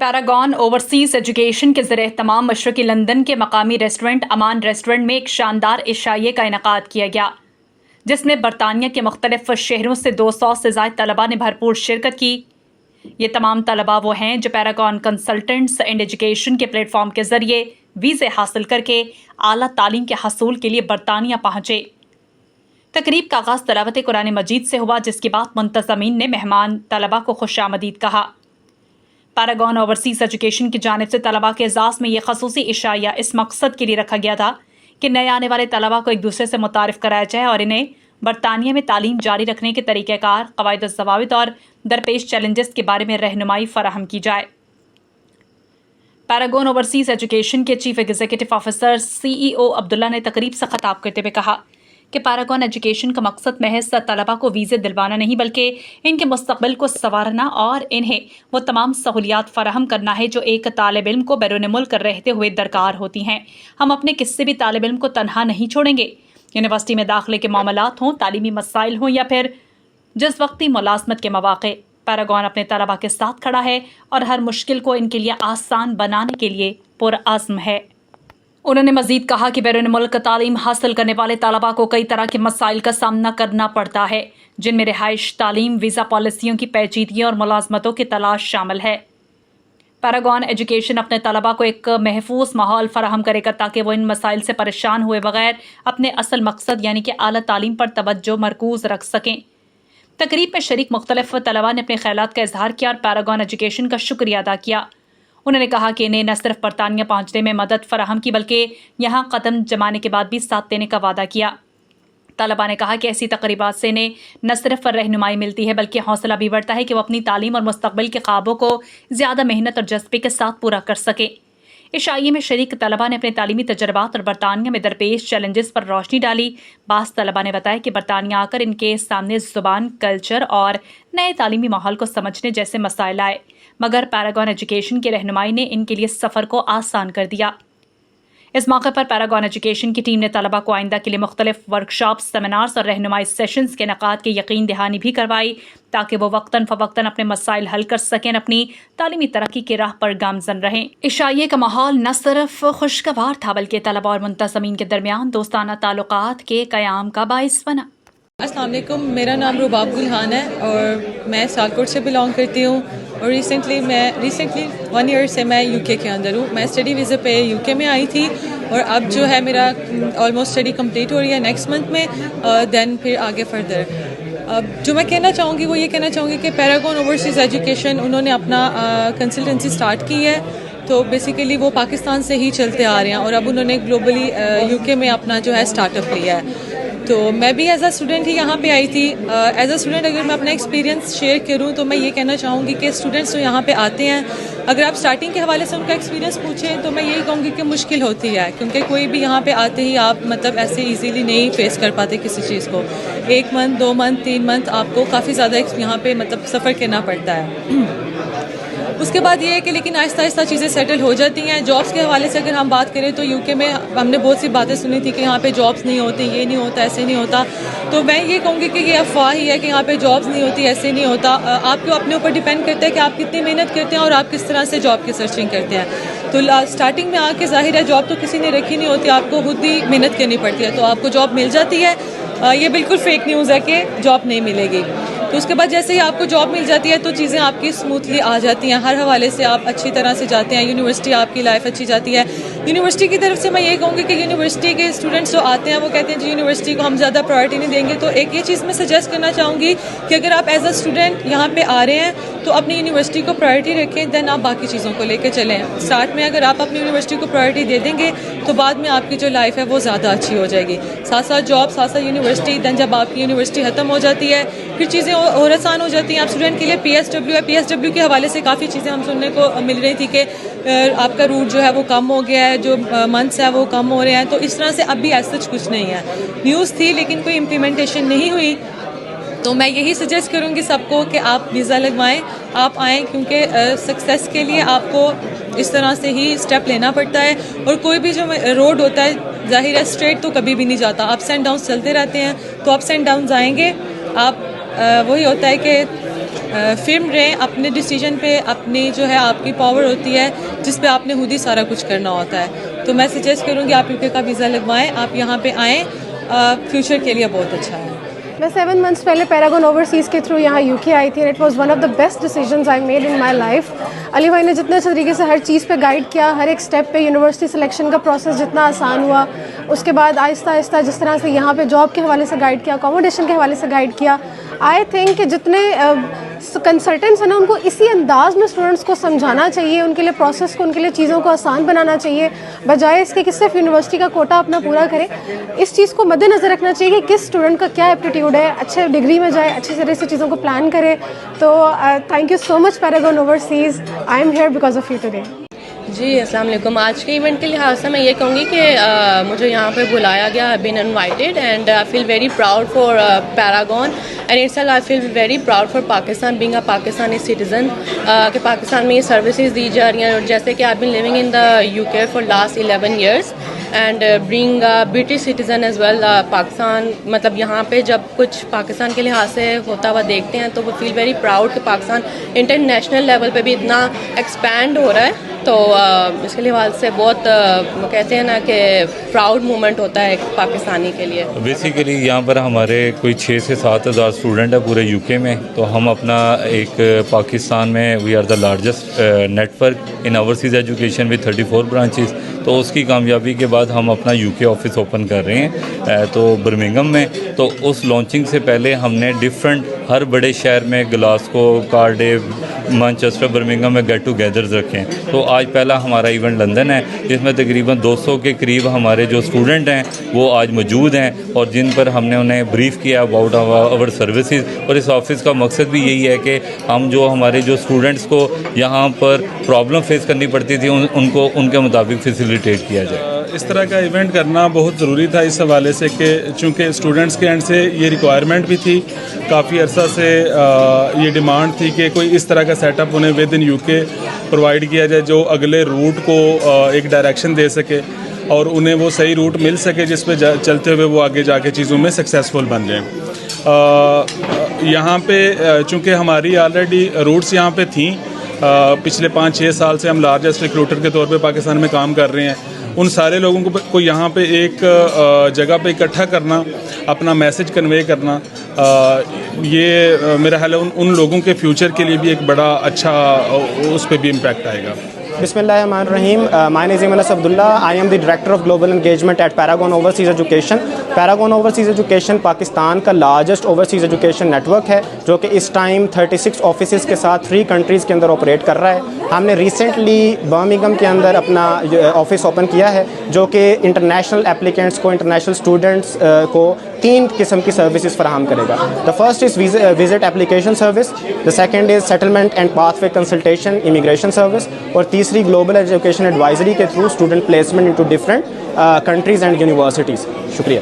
Paragon overseas education के ज़रिए तमाम मशरक़ी लंदन के मकामी रेस्टोरेंट अमान रेस्टोरेंट में एक शानदार इशाइये का इनेकाद किया गया, जिसमें बरतानिया के मुख्तलिफ शहरों से 200 से ज़ायद तलबा ने भरपूर शिरकत की। ये तमाम तलबा वो हैं जो पैरागॉन कंसल्टेंट्स एंड एजुकेशन के प्लेटफॉर्म के ज़रिए वीज़े हासिल करके आला तालीम के हसूल के लिए बरतानिया पहुँचे। तकरीब का आगाज़ तिलावत कुरान मजीद से हुआ, जिसके बाद मुंतज़मीन ने मेहमान तलबा को खुशामदीद कहा। पैरागॉन ओवरसीज एजुकेशन की जानिब से तलबा के एजाज़ में यह खसूसी इशाया इस मकसद के लिए रखा गया था कि नए आने वाले तलबा को एक दूसरे से मुतारिफ कराया जाए और इन्हें बरतानिया में तालीम जारी रखने के तरीक़ाकार, क़वाइद व ज़वाबित और दरपेश चैलेंजेस के बारे में रहनुमाई फराहम की जाए। पैरागॉन ओवरसीज एजुकेशन के chief executive officer CEO Abdullah ने तकरीब से खिताब करते हुए कहा कि पैरागॉन एजुकेशन का मकसद महज तलबा को वीज़े दिलवाना नहीं, बल्कि इनके मुस्तक़बिल को संवारना और इन्हें वो तमाम सहूलियात फराहम करना है जो एक तालिब इल्म को बैरून मुल्क रहते हुए दरकार होती हैं। हम अपने किसी भी तालिब इल्म को तनहा नहीं छोड़ेंगे। यूनिवर्सिटी में दाखिले के मामलात हों, तालीमी मसाइल हों या फिर जिस वक्ती मुलाजमत के मौक़े, पैरागॉन अपने तलबा के साथ खड़ा है और हर मुश्किल को इनके लिए आसान बनाने के लिए पुरअज़्म है। उन्होंने मजीद कहा कि बैरून मुल्क तालीम हासिल करने वाले तलबा को कई तरह के मसाइल का सामना करना पड़ता है, जिनमें रिहाइश, तालीम, वीज़ा पॉलिसियों की पेचीदगियों और मुलाजमतों की तलाश शामिल है। पैरागॉन एजुकेशन अपने तलबा को एक महफूज माहौल फराहम करेगा ताकि वो इन मसाइल से परेशान हुए बगैर अपने असल मकसद यानी कि आला तालीम पर तवज्जो मरकूज रख सकें। तकरीब में शरीक मुख्तलिफ तलबा ने अपने ख्यालात का इजहार किया और पैरागॉन एजुकेशन का शुक्रिया अदा किया। उन्होंने कहा कि इन्हें न सिर्फ बरतानिया पहुँचने में मदद फराहम की, बल्कि यहाँ कदम जमाने के बाद भी साथ देने का वादा किया। तलबा ने कहा कि ऐसी तकरीबात से इन्हें न सिर्फ रहनुमाई मिलती है, बल्कि हौसला भी बढ़ता है कि वो अपनी तालीम और मुस्तक़बिल के ख्वाबों को ज़्यादा मेहनत और जज्बे के साथ पूरा कर सके। इशाइये में शरीक तलबा ने अपने तालीमी तजर्बात और बरतानिया में दरपेश चैलेंजेस पर रोशनी डाली। बास तलबा ने बताया कि बरतानिया आकर इनके सामने ज़ुबान, कल्चर और नए तालीमी माहौल को समझने जैसे मसाइल आए, मगर पैरागॉन एजुकेशन की रहनुमाई ने इनके लिए सफ़र को आसान कर दिया। इस मौके पर पैरागॉन एजुकेशन की टीम ने तलबा को आइंदा के लिए मुख्तलिफ वर्कशॉप, सेमिनार्स और रहनुमाई सेशंस के इनेकाद की यकीन दहानी भी करवाई ताकि वो वक्तन फ़वक्तन अपने मसाइल हल कर सकें, अपनी तालीमी तरक्की की राह पर गामजन रहें। इशाइये का माहौल न सिर्फ खुशगवार था, बल्कि तलबा और मुंतज़मीन के दरमियान दोस्ताना ताल्लुकात के क़याम का बाइस बना। अस्सलाम वालेकुम, मेरा नाम रुबाब गुलहान है और मैं सियालकोट से बिलोंग करती हूँ और रिसेंटली 1 ईयर से मैं UK के अंदर हूँ। मैं स्टडी वीज़ा पे UK में आई थी और अब जो है मेरा ऑलमोस्ट स्टडी कंप्लीट हो रही है नेक्स्ट मंथ में, देन फिर आगे फर्दर। अब जो मैं कहना चाहूँगी वो ये कहना चाहूँगी कि पैरागॉन ओवरसीज़ एजुकेशन उन्होंने अपना कंसल्टेंसी स्टार्ट की है, तो बेसिकली वो पाकिस्तान से ही चलते आ रहे हैं और अब उन्होंने ग्लोबली UK में अपना जो है स्टार्टअप लिया है। तो मैं भी एज अ स्टूडेंट ही यहाँ पे आई थी। एज अ स्टूडेंट अगर मैं अपना एक्सपीरियंस शेयर करूँ तो मैं ये कहना चाहूँगी कि स्टूडेंट्स जो यहाँ पे आते हैं, अगर आप स्टार्टिंग के हवाले से उनका एक्सपीरियंस पूछें तो मैं यही कहूँगी कि मुश्किल होती है, क्योंकि कोई भी यहाँ पे आते ही आप मतलब ऐसे इजीली नहीं फेस कर पाते किसी चीज़ को। 1 मंथ, 2 मंथ, 3 मंथ आपको काफ़ी ज़्यादा यहाँ पे मतलब सफ़र करना पड़ता है। उसके बाद ये है कि लेकिन आहिस्ता आहिस्ता चीज़ें सेटल हो जाती हैं। जॉब्स के हवाले से अगर हम बात करें तो UK में हमने बहुत सी बातें सुनी थी कि यहाँ पे जॉब्स नहीं होती, ये नहीं होता, ऐसे नहीं होता। तो मैं ये कहूँगी कि ये अफवाह ही है कि यहाँ पे जॉब्स नहीं होती, ऐसे नहीं होता। आपको अपने ऊपर डिपेंड करता है कि आप कितनी मेहनत करते हैं और आप किस तरह से जॉब की सर्चिंग करते हैं। तो स्टार्टिंग में आके ज़ाहिर है जॉब तो किसी ने रखी नहीं होती, आपको खुद ही मेहनत करनी पड़ती है, तो आपको जॉब मिल जाती है। ये बिल्कुल फेक न्यूज़ है कि जॉब नहीं मिलेगी। तो उसके बाद जैसे ही आपको जॉब मिल जाती है तो चीज़ें आपकी स्मूथली आ जाती हैं, हर हवाले से आप अच्छी तरह से जाते हैं। यूनिवर्सिटी आपकी लाइफ अच्छी जाती है। यूनिवर्सिटी की तरफ से मैं ये कहूँगी कि यूनिवर्सिटी के स्टूडेंट्स जो आते हैं वो कहते हैं जी यूनिवर्सिटी को हम ज़्यादा प्रायोरिटी नहीं देंगे, तो एक ये चीज़ मैं सजेस्ट करना चाहूँगी कि अगर आप एज अ स्टूडेंट यहाँ पे आ रहे हैं तो अपनी यूनिवर्सिटी को प्रायोरिटी रखें, देन आप बाकी चीज़ों को लेकर चलें। स्टार्ट में अगर आप अपनी यूनिवर्सिटी को प्रायोरिटी दे देंगे तो बाद में आपकी जो लाइफ है वो ज़्यादा अच्छी हो जाएगी। साथ साथ जॉब, साथ साथ यूनिवर्सिटी, देन जब आपकी यूनिवर्सिटी ख़त्म हो जाती है फिर चीज़ें और आसान हो जाती हैं। आप स्टूडेंट के लिए PSW है, PSW के हवाले से काफ़ी चीज़ें हम सुनने को मिल रही थी कि आपका रूट जो है वो कम हो गया है, जो मंथ्स है वो कम हो रहे हैं। तो इस तरह से अभी ऐसा कुछ नहीं है। न्यूज़ थी लेकिन कोई इम्प्लीमेंटेशन नहीं हुई। तो मैं यही सजेस्ट करूँगी सबको कि आप वीज़ा लगवाएं, आप आएँ, क्योंकि सक्सेस के लिए आपको इस तरह से ही स्टेप लेना पड़ता है। और कोई भी जो रोड होता है ज़ाहिर है स्ट्रेट तो कभी भी नहीं जाता, अप्स एंड डाउन्स चलते रहते हैं। तो अप्स एंड डाउन्स आएंगे, आप वही होता है कि فرم رہیں اپنے ڈیسیجن پہ. اپنی جو ہے آپ کی پاور ہوتی ہے جس پہ آپ نے خود ہی سارا کچھ کرنا ہوتا ہے. تو میں سجیسٹ کروں گی آپ یو کے کا ویزا لگوائیں, آپ یہاں پہ آئیں, فیوچر کے لیے بہت اچھا ہے. میں 7 months پہلے پیراگون اوورسیز کے تھرو یہاں یو کے آئی تھی. It was one of the best decisions I made in my life. Ali بھائی نے جتنے اچھے طریقے سے ہر چیز پہ گائیڈ کیا, ہر ایک اسٹیپ پہ یونیورسٹی سلیکشن کا پروسیس جتنا آسان ہوا, اس کے بعد آہستہ آہستہ جس طرح سے یہاں پہ جاب کے حوالے سے گائیڈ کیا, اکاموڈیشن کے حوالے سے گائیڈ کیا. آئی تھنک کہ جتنے کنسلٹنٹس ہیں نا ان کو اسی انداز میں اسٹوڈنٹس کو سمجھانا چاہیے, ان کے لیے پروسیس کو, ان کے لیے چیزوں کو آسان بنانا چاہیے, بجائے اس کے کہ صرف یونیورسٹی کا کوٹا اپنا پورا کرے. اس چیز کو مد نظر رکھنا چاہیے کہ کس اسٹوڈنٹ کا کیا ایپٹیٹیوڈ ہے, اچھے ڈگری میں جائے, اچھی طرح سے چیزوں کو پلان کرے. تو thank you so much Paragon overseas. I am here because of you today. جی السلام علیکم. آج کے ایونٹ کے لحاظ سے میں یہ کہوں گی کہ مجھے یہاں پہ بلایا گیا, I been invited and I feel very proud for Paragon and it's I feel very proud for Pakistan being a Pakistani citizen, کہ پاکستان میں یہ سروسز دی جا رہی ہیں. اور جیسے کہ I been living in the U K for last 11 years and being British citizen as well. Pakistan مطلب یہاں پہ جب کچھ پاکستان کے لحاظ سے ہوتا ہوا دیکھتے ہیں تو وہ فیل ویری پراؤڈ کہ پاکستان انٹرنیشنل لیول پہ بھی اتنا ایکسپینڈ ہو رہا ہے. تو اس کے لحاظ سے بہت کہتے ہیں نا کہ پراؤڈ مومنٹ ہوتا ہے ایک پاکستانی کے لیے. بیسیکلی یہاں پر ہمارے کوئی 6 سے 7 ہزار اسٹوڈنٹ ہے پورے یو کے میں. تو ہم اپنا ایک پاکستان میں we are the largest network in overseas education with 34 branches. تو اس کی کامیابی کے بعد ہم اپنا یو کے آفس اوپن کر رہے ہیں تو برمنگم میں. تو اس لانچنگ سے پہلے ہم نے ڈفرینٹ ہر بڑے شہر میں گلاسکو, کارڈیف, مانچسٹر, برمنگم میں گیٹ ٹوگیدرز رکھے ہیں. تو آج پہلا ہمارا ایونٹ لندن ہے جس میں تقریباً 200 کے قریب ہمارے جو اسٹوڈنٹ ہیں وہ آج موجود ہیں, اور جن پر ہم نے انہیں بریف کیا اباؤٹ آور سروسز. اور اس آفس کا مقصد بھی یہی ہے کہ ہم جو ہمارے جو اسٹوڈنٹس کو یہاں پر پرابلم فیس کرنی پڑتی تھی ان کو ان کے مطابق فیسیلیٹیٹ کیا جائے. اس طرح کا ایونٹ کرنا بہت ضروری تھا اس حوالے سے کہ چونکہ اسٹوڈنٹس کے اینڈ سے یہ ریکوائرمنٹ بھی تھی, کافی عرصہ سے یہ ڈیمانڈ تھی کہ کوئی اس طرح کا سیٹ اپ انہیں ود ان یو کے پرووائڈ کیا جائے جو اگلے روٹ کو ایک ڈائریکشن دے سکے اور انہیں وہ صحیح روٹ مل سکے جس پہ چلتے ہوئے وہ آگے جا کے چیزوں میں سکسیزفل بن جائیں. یہاں پہ چونکہ ہماری آلریڈی روٹس یہاں پہ تھیں, پچھلے 5-6 سال سے ہم لارجسٹ ریکروٹر کے طور پہ پاکستان میں کام کر رہے ہیں. ان سارے لوگوں کو یہاں پہ ایک جگہ پہ اکٹھا کرنا, اپنا میسج کنوے کرنا, یہ میرا خیال ہے ان لوگوں کے فیوچر کے لیے بھی ایک بڑا اچھا اس پہ بھی امپیکٹ آئے گا. بسم اللہ الرحمن الرحیم. My name is Iman Abdullah. I am the Director of Global Engagement at Paragon Overseas Education. Paragon Overseas Education Pakistan کا largest overseas education network ہے جو کہ اس ٹائم 36 آفیسز کے ساتھ 3 کنٹریز کے اندر آپریٹ کر رہا ہے. ہم نے ریسنٹلی برمنگھم کے اندر اپنا آفس اوپن کیا ہے جو کہ انٹرنیشنل اپلیکینٹس کو, انٹرنیشنل اسٹوڈنٹس کو 3 قسم کی سروسز فراہم کرے گا. The first is visit application service, the second is settlement and pathway consultation immigration service, اور تیسری گلوبل ایجوکیشن ایڈوائزری کے through student placement into different countries and universities. شکریہ.